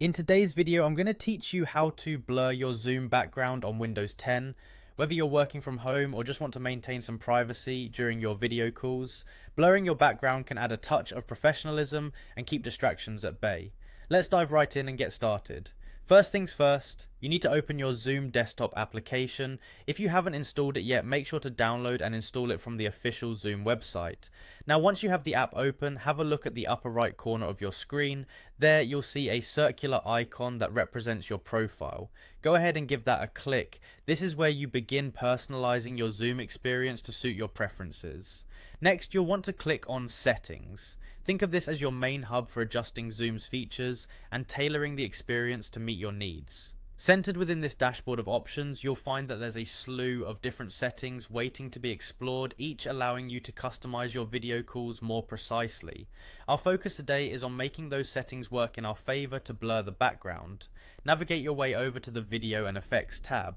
In today's video, I'm going to teach you how to blur your Zoom background on Windows 10. Whether you're working from home or just want to maintain some privacy during your video calls, blurring your background can add a touch of professionalism and keep distractions at bay. Let's dive right in and get started. First things first, you need to open your Zoom desktop application. If you haven't installed it yet, make sure to download and install it from the official Zoom website. Now, once you have the app open, have a look at the upper right corner of your screen. There you'll see a circular icon that represents your profile. Go ahead and give that a click. This is where you begin personalizing your Zoom experience to suit your preferences. Next, you'll want to click on Settings. Think of this as your main hub for adjusting Zoom's features and tailoring the experience to meet your needs. Centered within this dashboard of options, you'll find that there's a slew of different settings waiting to be explored, each allowing you to customize your video calls more precisely. Our focus today is on making those settings work in our favor to blur the background. Navigate your way over to the Video and Effects tab.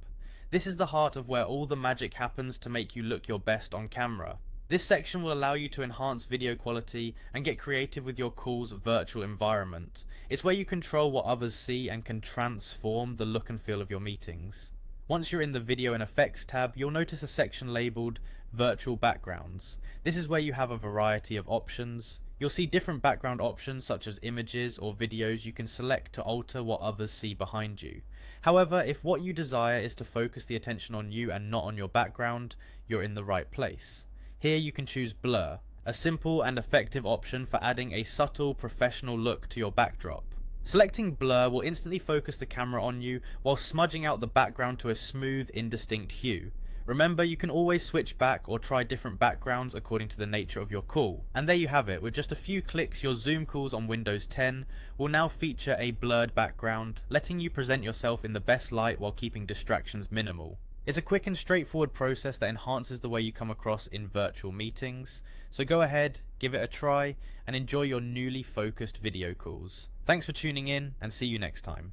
This is the heart of where all the magic happens to make you look your best on camera. This section will allow you to enhance video quality and get creative with your call's virtual environment. It's where you control what others see and can transform the look and feel of your meetings. Once you're in the Video and Effects tab, you'll notice a section labeled Virtual Backgrounds. This is where you have a variety of options. You'll see different background options such as images or videos you can select to alter what others see behind you. However, if what you desire is to focus the attention on you and not on your background, you're in the right place. Here you can choose Blur, a simple and effective option for adding a subtle professional look to your backdrop. Selecting Blur will instantly focus the camera on you while smudging out the background to a smooth, indistinct hue. Remember, you can always switch back or try different backgrounds according to the nature of your call. And there you have it. With just a few clicks, your Zoom calls on Windows 10 will now feature a blurred background, letting you present yourself in the best light while keeping distractions minimal. It's a quick and straightforward process that enhances the way you come across in virtual meetings. So go ahead, give it a try, and enjoy your newly focused video calls. Thanks for tuning in, and see you next time.